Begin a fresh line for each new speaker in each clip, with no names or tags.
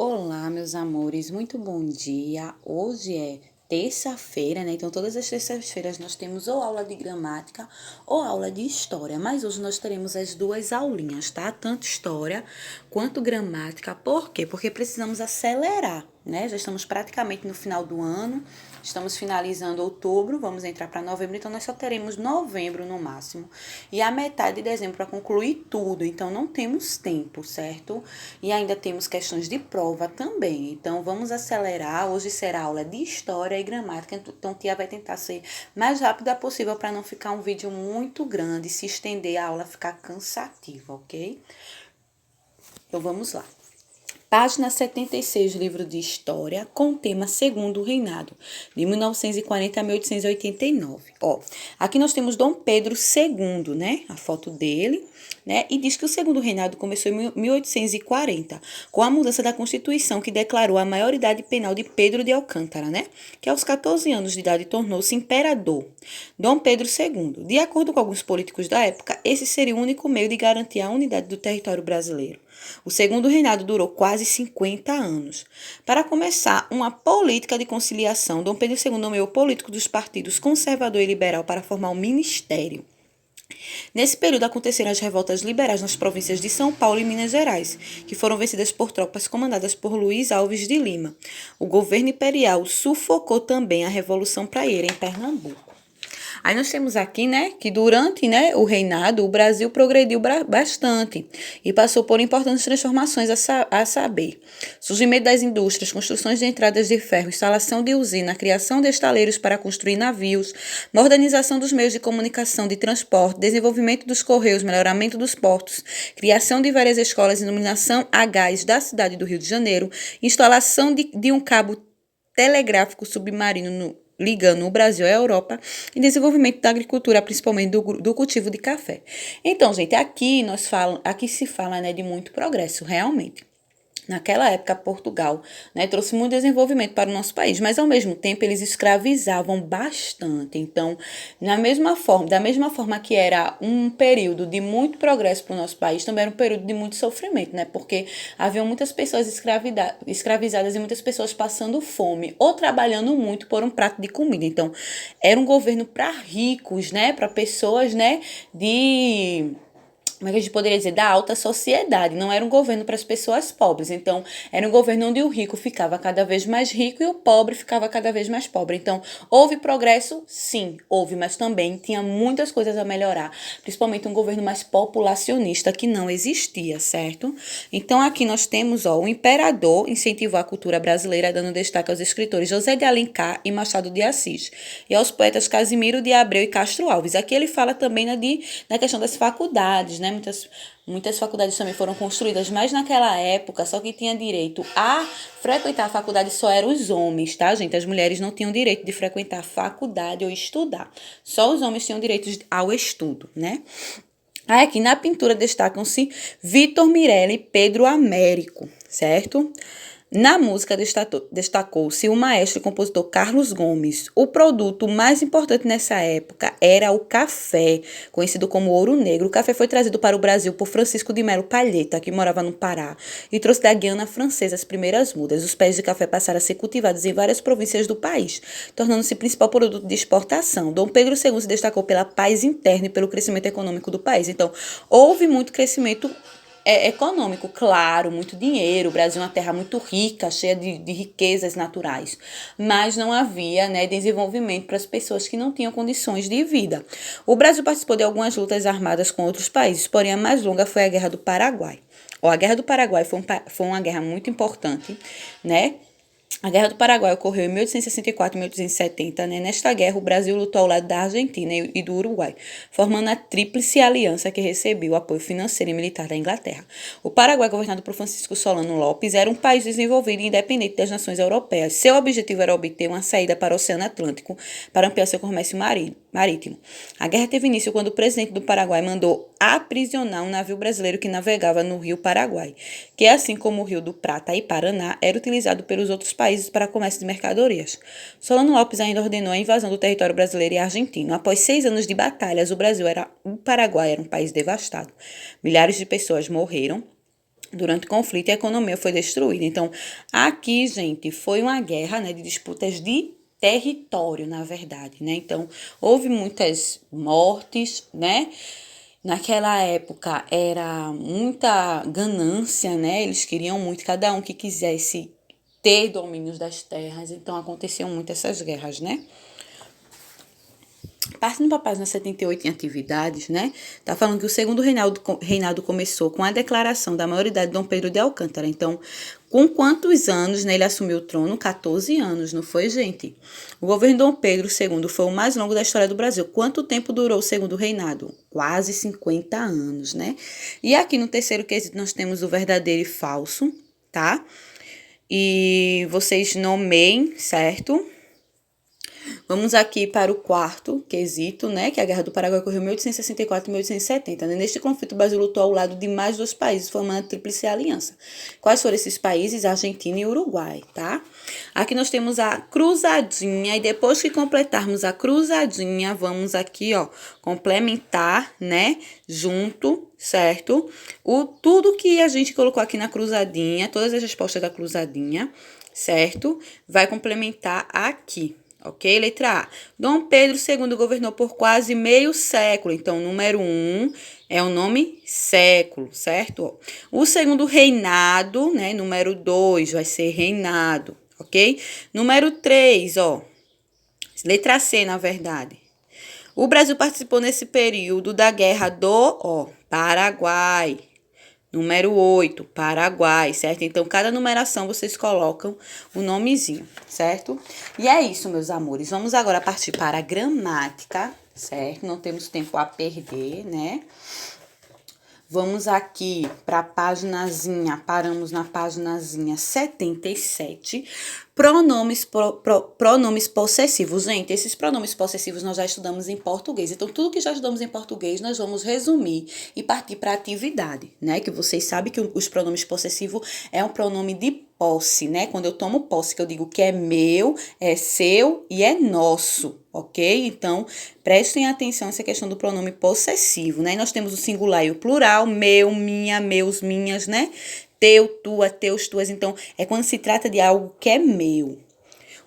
Olá, meus amores, muito bom dia. Hoje é terça-feira, né? Então, todas as terças-feiras nós temos ou aula de gramática ou aula de história, mas hoje nós teremos as duas aulinhas, tá? Tanto história quanto gramática. Por quê? Porque precisamos acelerar, né? Já estamos praticamente no final do ano, estamos finalizando outubro, vamos entrar para novembro, então nós só teremos novembro no máximo e a metade de dezembro para concluir tudo, então não temos tempo, certo? E ainda temos questões de prova também, então vamos acelerar. Hoje será aula de história e gramática, então tia vai tentar ser mais rápida possível para não ficar um vídeo muito grande, se estender a aula ficar cansativa, ok? Então vamos lá. Página 76 do livro de História, com o tema Segundo Reinado, de 1940 a 1889. Ó, aqui nós temos Dom Pedro II, né? A foto dele, né? E diz que o Segundo Reinado começou em 1840, com a mudança da Constituição que declarou a maioridade penal de Pedro de Alcântara, né? Que aos 14 anos de idade tornou-se imperador. Dom Pedro II. De acordo com alguns políticos da época, esse seria o único meio de garantir a unidade do território brasileiro. O segundo reinado durou quase 50 anos. Para começar uma política de conciliação, Dom Pedro II nomeou políticos dos partidos conservador e liberal para formar um ministério. Nesse período aconteceram as revoltas liberais nas províncias de São Paulo e Minas Gerais, que foram vencidas por tropas comandadas por Luiz Alves de Lima. O governo imperial sufocou também a Revolução Praieira em Pernambuco. Aí nós temos aqui, né, que durante, né, o reinado, o Brasil progrediu bastante e passou por importantes transformações a saber. Surgimento das indústrias, construções de entradas de ferro, instalação de usina, criação de estaleiros para construir navios, modernização dos meios de comunicação, de transporte, desenvolvimento dos correios, melhoramento dos portos, criação de várias escolas, iluminação a gás da cidade do Rio de Janeiro, instalação de um cabo telegráfico submarino ligando o Brasil à Europa e desenvolvimento da agricultura, principalmente do cultivo de café. Então, gente, aqui se fala, né, de muito progresso, realmente. Naquela época, Portugal, né, trouxe muito desenvolvimento para o nosso país, mas ao mesmo tempo eles escravizavam bastante. Então, da mesma forma que era um período de muito progresso para o nosso país, também era um período de muito sofrimento, né? Porque haviam muitas pessoas escravizadas e muitas pessoas passando fome ou trabalhando muito por um prato de comida. Então, era um governo para ricos, né? Para pessoas, né? Como é que a gente poderia dizer, da alta sociedade, não era um governo para as pessoas pobres, então era um governo onde o rico ficava cada vez mais rico e o pobre ficava cada vez mais pobre. Então, houve progresso? Sim, houve, mas também tinha muitas coisas a melhorar, principalmente um governo mais populacionista que não existia, certo? Então, aqui nós temos, ó, o imperador incentivou a cultura brasileira, dando destaque aos escritores José de Alencar e Machado de Assis, e aos poetas Casimiro de Abreu e Castro Alves. Aqui ele fala também na questão das faculdades, né? Muitas faculdades também foram construídas, mas naquela época só quem tinha direito a frequentar a faculdade só eram os homens, tá, gente? As mulheres não tinham direito de frequentar a faculdade ou estudar. Só os homens tinham direito ao estudo, né? Aí aqui na pintura destacam-se Vitor Mirelli e Pedro Américo, certo? Na música destacou-se o maestro e compositor Carlos Gomes. O produto mais importante nessa época era o café, conhecido como ouro negro. O café foi trazido para o Brasil por Francisco de Melo Palheta, que morava no Pará, e trouxe da Guiana Francesa as primeiras mudas. Os pés de café passaram a ser cultivados em várias províncias do país, tornando-se principal produto de exportação. Dom Pedro II se destacou pela paz interna e pelo crescimento econômico do país. Então, houve muito crescimento econômico, claro, muito dinheiro. O Brasil é uma terra muito rica, cheia de riquezas naturais, mas não havia, né, desenvolvimento para as pessoas que não tinham condições de vida. O Brasil participou de algumas lutas armadas com outros países, porém a mais longa foi a Guerra do Paraguai. A Guerra do Paraguai foi uma guerra muito importante, né? A Guerra do Paraguai ocorreu em 1864 e 1870, né? Nesta guerra, o Brasil lutou ao lado da Argentina e do Uruguai, formando a Tríplice Aliança que recebeu o apoio financeiro e militar da Inglaterra. O Paraguai, governado por Francisco Solano Lopes, era um país desenvolvido e independente das nações europeias. Seu objetivo era obter uma saída para o Oceano Atlântico para ampliar seu comércio marítimo. A guerra teve início quando o presidente do Paraguai mandou aprisionar um navio brasileiro que navegava no Rio Paraguai, que, assim como o Rio do Prata e Paraná, era utilizado pelos outros países para comércio de mercadorias. Solano Lopes ainda ordenou a invasão do território brasileiro e argentino. Após 6 anos de batalhas, o Paraguai era um país devastado. Milhares de pessoas morreram Durante o conflito, a economia foi destruída. Então, aqui, gente, foi uma guerra, né, de disputas de território, na verdade, né? Então, houve muitas mortes, né? Naquela época era muita ganância, né? Eles queriam muito, cada um que quisesse ter domínios das terras. Então, aconteciam muito essas guerras, né? Partindo para a página 78 em atividades, né? Tá falando que o segundo reinado começou com a declaração da maioridade de Dom Pedro de Alcântara. Então, com quantos anos, né, ele assumiu o trono? 14 anos, não foi, gente? O governo de Dom Pedro II foi o mais longo da história do Brasil. Quanto tempo durou o segundo reinado? Quase 50 anos, né? E aqui no terceiro quesito nós temos o verdadeiro e falso, tá? E vocês nomeiem, certo? Vamos aqui para o quarto quesito, né, que a Guerra do Paraguai ocorreu em 1864 e 1870. Né? Neste conflito, o Brasil lutou ao lado de mais dois países, formando a Tríplice Aliança. Quais foram esses países? Argentina e Uruguai, tá? Aqui nós temos a cruzadinha, e depois que completarmos a cruzadinha, vamos aqui, ó, complementar, né, junto, certo? Tudo que a gente colocou aqui na cruzadinha, todas as respostas da cruzadinha, certo? Vai complementar aqui. Ok? Letra A. Dom Pedro II governou por quase meio século. Então, número 1 é o nome século, certo? O segundo reinado, né? Número 2 vai ser reinado, ok? Número 3, ó. Letra C, na verdade. O Brasil participou nesse período da Guerra do, ó, Paraguai. Número 8, Paraguai, certo? Então, cada numeração vocês colocam o nomezinho, certo? E é isso, meus amores. Vamos agora partir para a gramática, certo? Não temos tempo a perder, né? Vamos aqui para a paginazinha, paramos na paginazinha 77. Pronomes possessivos. Gente, esses pronomes possessivos nós já estudamos em português. Então, tudo que já estudamos em português, nós vamos resumir e partir para a atividade, né? Que vocês sabem que os pronomes possessivos é um pronome de posse, né? Quando eu tomo posse, que eu digo que é meu, é seu e é nosso, ok? Então, prestem atenção nessa questão do pronome possessivo, né? E nós temos o singular e o plural, meu, minha, meus, minhas, né? Teu, tua, teus, tuas. Então, é quando se trata de algo que é meu.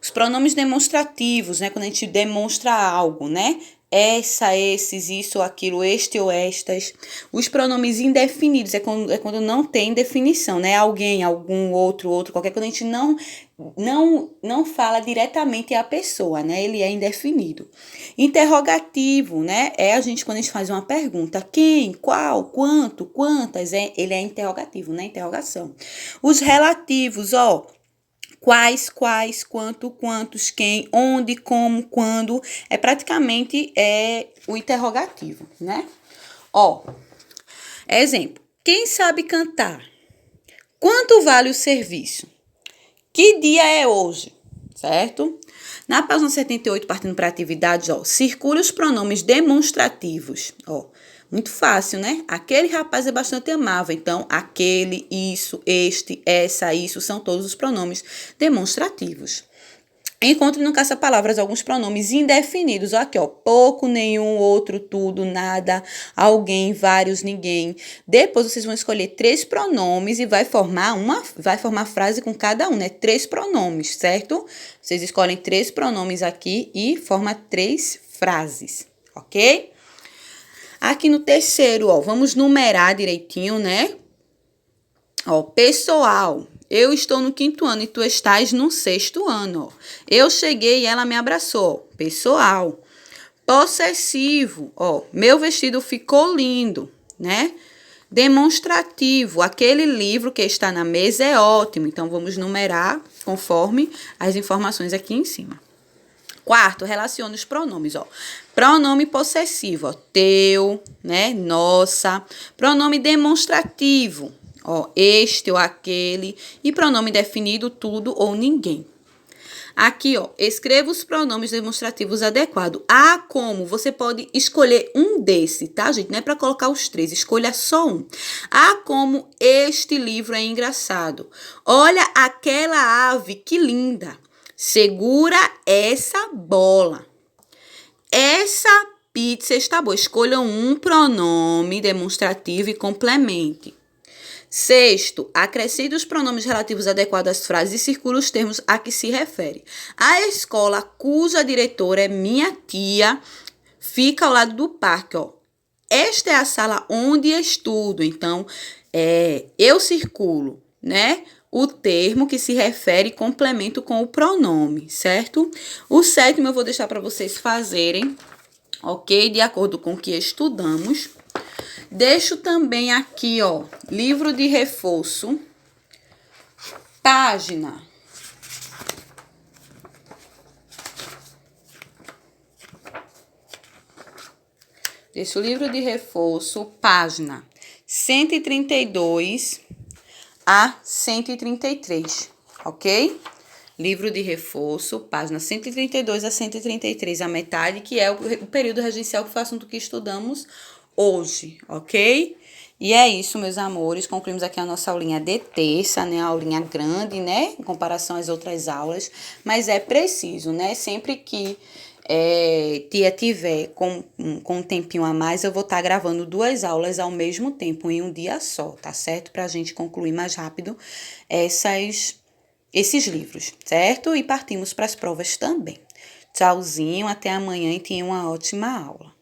Os pronomes demonstrativos, né? Quando a gente demonstra algo, né? Essa, esses, isso, aquilo, este ou estas. Os pronomes indefinidos é quando não tem definição, né? Alguém, algum, outro, qualquer. Quando a gente não fala diretamente a pessoa, né? Ele é indefinido. Interrogativo, né? É a gente quando a gente faz uma pergunta. Quem, qual, quanto, quantas. Ele é interrogativo, né? Interrogação. Os relativos, ó. Quais, quanto, quantos, quem, onde, como, quando, é praticamente o interrogativo, né? Ó, exemplo, quem sabe cantar? Quanto vale o serviço? Que dia é hoje? Certo? Na página 78, partindo para atividades, ó, circule os pronomes demonstrativos, ó. Muito fácil, né? Aquele rapaz é bastante amável. Então, aquele, isso, este, essa, isso são todos os pronomes demonstrativos. Encontre no caça-palavras alguns pronomes indefinidos. Aqui, ó. Pouco, nenhum, outro, tudo, nada, alguém, vários, ninguém. Depois vocês vão escolher 3 pronomes e vai formar frase com cada um, né? 3 pronomes, certo? Vocês escolhem 3 pronomes aqui e forma 3 frases, ok? Aqui no terceiro, ó, vamos numerar direitinho, né? Ó, pessoal, eu estou no 5º ano e tu estás no 6º ano, ó. Eu cheguei e ela me abraçou, pessoal. Possessivo, ó, meu vestido ficou lindo, né? Demonstrativo, aquele livro que está na mesa é ótimo. Então, vamos numerar conforme as informações aqui em cima. Quarto, relaciona os pronomes, ó. Pronome possessivo, ó, teu, né, nossa. Pronome demonstrativo, ó, este ou aquele. E pronome definido, tudo ou ninguém. Aqui, ó, escreva os pronomes demonstrativos adequados. Ah, como? Você pode escolher um desse, tá, gente? Não é para colocar os 3, escolha só um. Ah, como este livro é engraçado. Olha aquela ave, que linda. Segura essa bola. Essa pizza está boa. Escolha um pronome demonstrativo e complemente. Sexto, acrescente os pronomes relativos adequados às frases e circula os termos a que se refere. A escola cuja diretora é minha tia fica ao lado do parque, ó. Esta é a sala onde estudo. Então, eu circulo, né? O termo que se refere e complemento com o pronome, certo? O sétimo eu vou deixar para vocês fazerem, ok? De acordo com o que estudamos. Deixo também aqui, ó, livro de reforço, página. Deixo o livro de reforço, página 132 a 133, ok? Livro de reforço, página 132 a 133, a metade, que é o período regencial, que foi o assunto que estudamos hoje, ok? E é isso, meus amores, concluímos aqui a nossa aulinha de terça, né, a aulinha grande, né, em comparação às outras aulas, mas é preciso, né, sempre que tia tiver com um tempinho a mais, eu vou estar gravando 2 aulas ao mesmo tempo, em um dia só, tá certo? Pra gente concluir mais rápido esses livros, certo? E partimos para as provas também. Tchauzinho, até amanhã e tenha uma ótima aula.